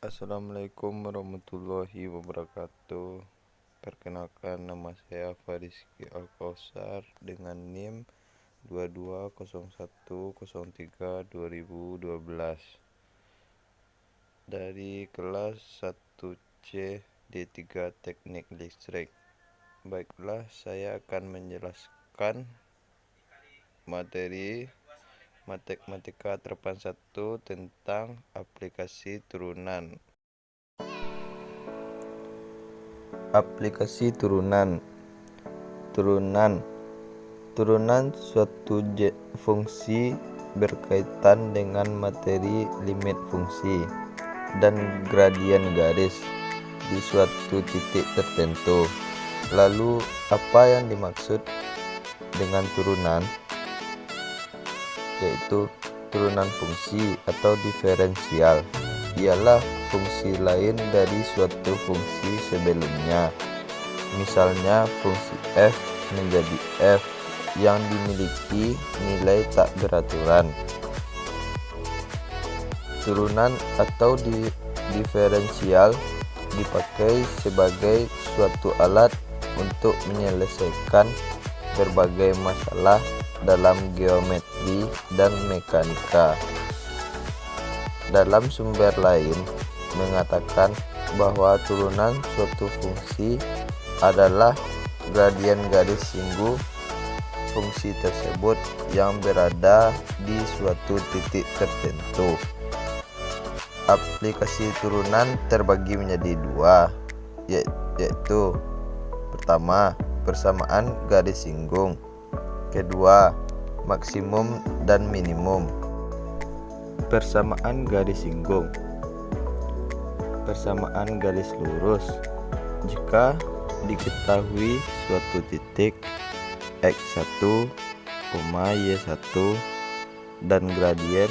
Assalamualaikum warahmatullahi wabarakatuh. Perkenalkan, nama saya Fariski Alkausar dengan NIM 220103 2012 dari kelas 1C D3 Teknik Listrik. Baiklah, saya akan menjelaskan materi Matematika Terpan 1 tentang aplikasi turunan. Aplikasi turunan. Turunan suatu fungsi berkaitan dengan materi limit fungsi dan gradien garis di suatu titik tertentu. Lalu, apa yang dimaksud dengan turunan? Yaitu turunan fungsi atau diferensial ialah fungsi lain dari suatu fungsi sebelumnya. Misalnya, fungsi f menjadi f yang dimiliki nilai tak beraturan. Turunan atau diferensial dipakai sebagai suatu alat untuk menyelesaikan berbagai masalah dalam geometri dan mekanika. Dalam sumber lain mengatakan bahwa turunan suatu fungsi adalah gradien garis singgung fungsi tersebut yang berada di suatu titik tertentu. Aplikasi turunan terbagi menjadi dua, yaitu pertama, persamaan garis singgung. Kedua, maksimum dan minimum. Persamaan garis singgung. Persamaan garis lurus. Jika diketahui suatu titik x1, y1 dan gradien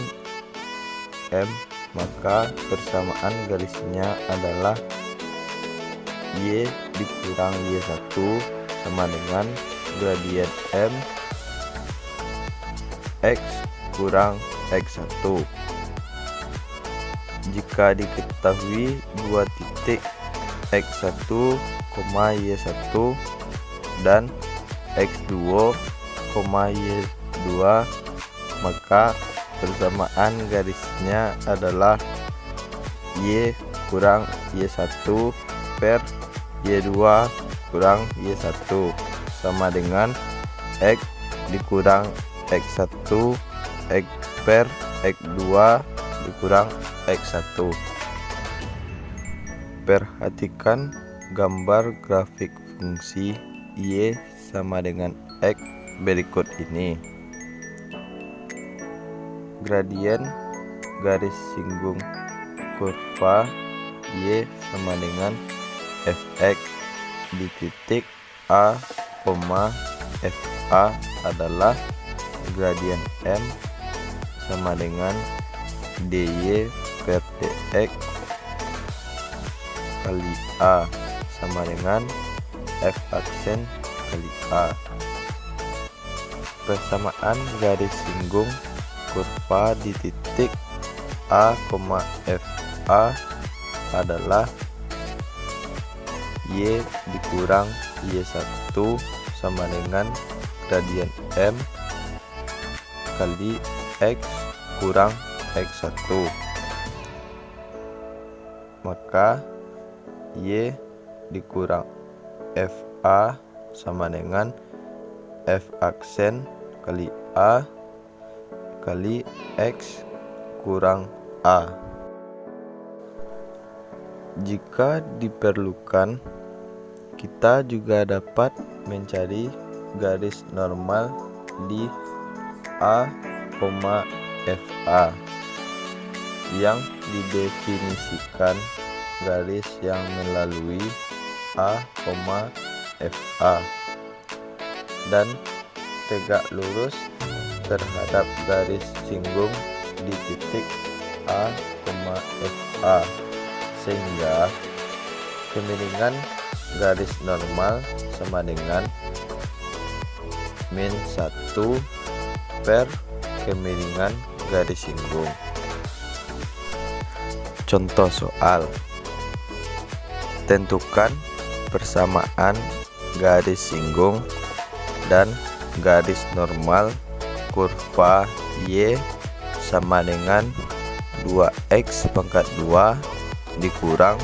m, maka persamaan garisnya adalah y dikurang y1 sama dengan gradien m x kurang x1. Jika diketahui dua titik x1, y1 dan x2, y2, maka persamaan garisnya adalah y kurang y1 per y2 kurang y1 sama dengan x dikurang x1 x per x2 dikurang x1. Perhatikan gambar grafik fungsi y sama dengan x berikut ini. Gradien garis singgung kurva y sama dengan fx di titik a, fa adalah gradien m sama dengan dy per dx kali a sama dengan f aksen kali a. Persamaan garis singgung kurva di titik a, fa adalah y dikurang y1 sama dengan gradien m kali x kurang x1. Maka y dikurang fa sama dengan f aksen kali a kali x kurang a. Jika diperlukan, kita juga dapat mencari garis normal di a, fa yang didefinisikan garis yang melalui a, fa dan tegak lurus terhadap garis singgung di titik a, fa, sehingga kemiringan garis normal sama dengan min 1 per kemiringan garis singgung. Contoh soal: tentukan persamaan garis singgung dan garis normal kurva Y sama dengan 2x pangkat 2 dikurang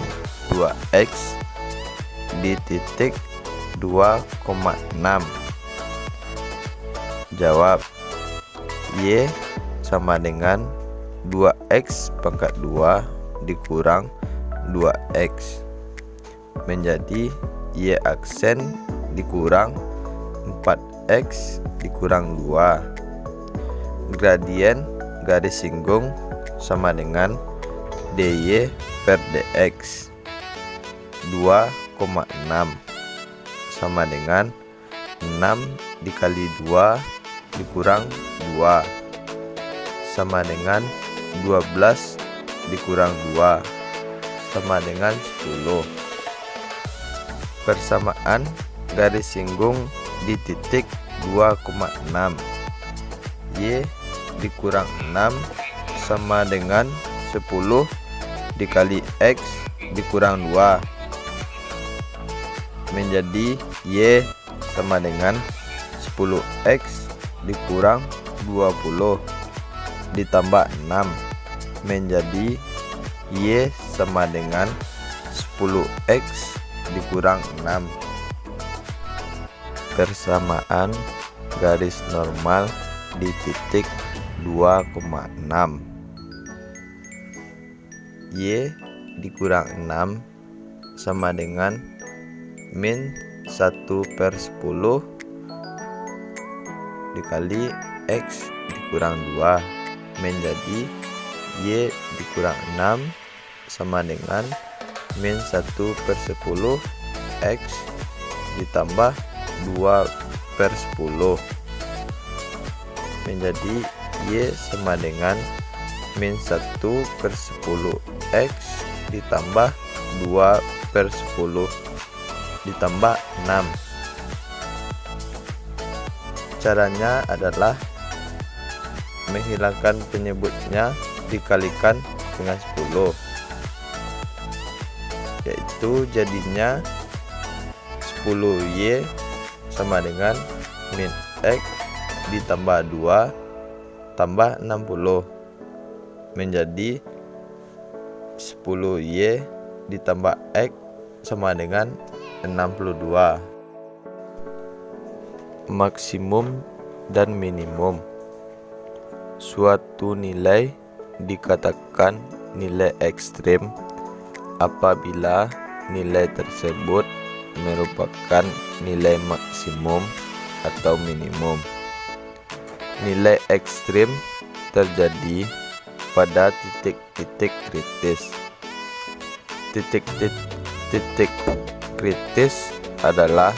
2x di titik 2,6. Jawab: Y sama dengan 2x pangkat 2 dikurang 2x menjadi Y aksen dikurang 4x dikurang 2. Gradien garis singgung sama dengan dy per dx 2,6 sama dengan 6 dikali 2 dikurang 2 sama dengan 12 dikurang 2 sama dengan 10. Persamaan garis singgung di titik 2,6. Y dikurang 6 sama dengan 10 dikali x dikurang 2 menjadi Y sama dengan 10x dikurang 20 ditambah 6 menjadi Y sama dengan 10x dikurang 6. Persamaan garis normal di titik 2,6. Y dikurang 6 sama dengan min 1/10 dikali x dikurang 2 menjadi Y dikurang 6 sama dengan min 1/10 x ditambah 2/10 menjadi Y sama dengan min 1/10 x ditambah 2/10 ditambah 6. Caranya adalah menghilangkan penyebutnya dikalikan dengan 10, yaitu jadinya 10y sama dengan min x ditambah 2 tambah 60 menjadi 10y ditambah x sama dengan 62. Maksimum dan minimum. Suatu nilai dikatakan nilai ekstrim apabila nilai tersebut merupakan nilai maksimum atau minimum. Nilai ekstrim terjadi pada titik-titik kritis. Titik kritis adalah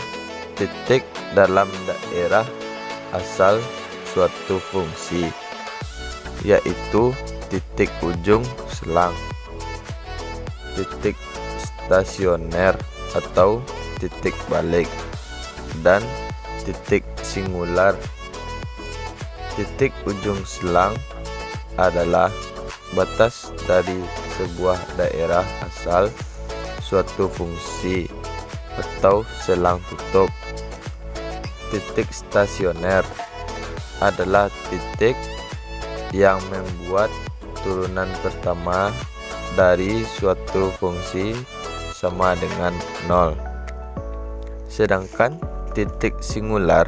titik dalam daerah asal suatu fungsi, yaitu titik ujung selang, titik stasioner atau titik balik, dan titik singular. Titik ujung selang adalah batas dari sebuah daerah asal suatu fungsi atau selang tutup. Titik stasioner adalah titik yang membuat turunan pertama dari suatu fungsi sama dengan 0. Sedangkan titik singular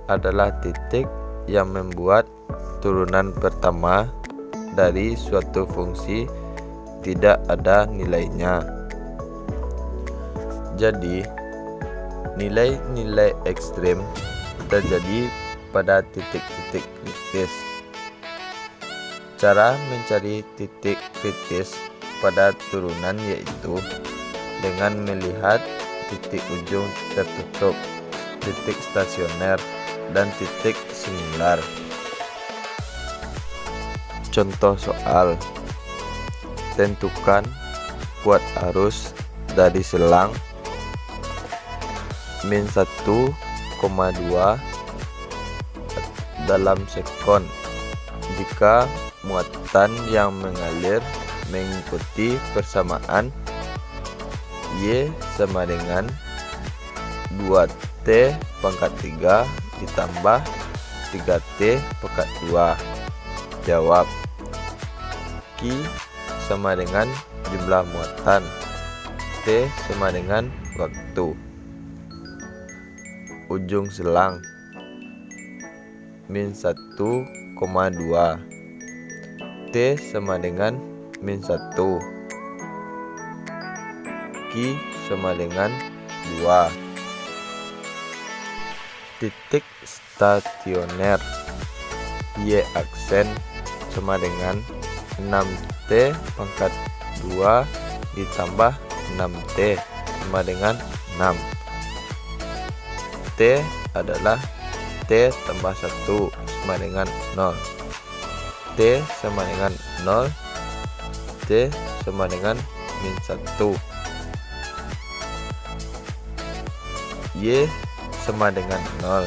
adalah titik yang membuat turunan pertama dari suatu fungsi tidak ada nilainya. Jadi, nilai-nilai ekstrim terjadi pada titik-titik kritis. Cara mencari titik kritis pada turunan yaitu dengan melihat titik ujung tertutup, titik stasioner, dan titik singular. Contoh soal: tentukan kuat arus dari selang min 1,2 dalam sekon jika muatan yang mengalir mengikuti persamaan Y sama dengan 2T pangkat 3 ditambah 3T pangkat 2. Jawab. Q sama dengan jumlah muatan, T sama dengan waktu. Ujung selang min 1,2, T sama dengan min 1, Q sama dengan 2. Titik stasioner Y aksen sama dengan 6T pangkat 2 ditambah 6T sama dengan 6. T adalah T tambah 1 sama dengan 0. T sama dengan 0, T sama dengan min 1. Y sama dengan 0.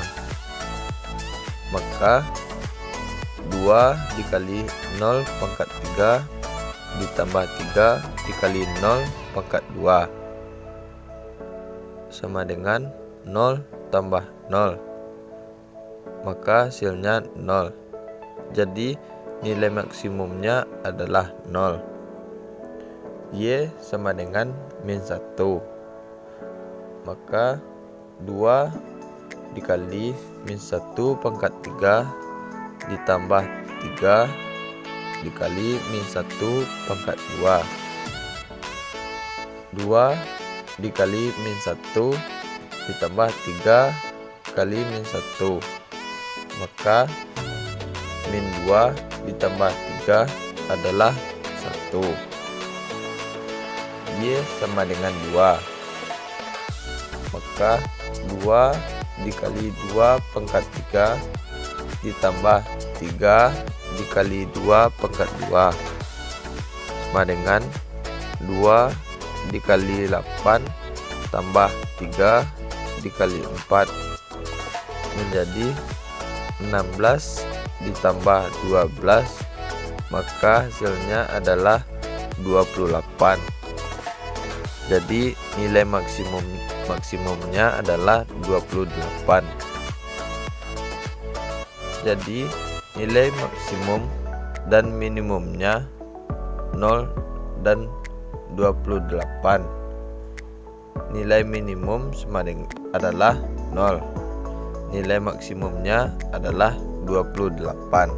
Maka 2 dikali 0 pangkat 3 ditambah 3 dikali 0 pangkat 2 sama dengan 0 tambah 0. Maka hasilnya 0. Jadi nilai maksimumnya adalah 0. Y sama dengan min 1. Maka 2 dikali min 1 pangkat 3 ditambah 3 dikali min 1 pangkat 2. 2 dikali min 1 ditambah 3 kali min 1. Maka min 2 ditambah 3 adalah 1. Y sama dengan 2. Maka 2 dikali 2 pangkat 3 ditambah 3 dikali 2 pangkat 2 sama dengan 2 dikali 8 tambah 3 dikali 4 menjadi 16 ditambah 12, maka hasilnya adalah 28. Jadi nilai maksimumnya adalah 28. Jadi nilai maksimum dan minimumnya 0 dan 28. Nilai minimum adalah 0. Nilai maksimumnya adalah 28.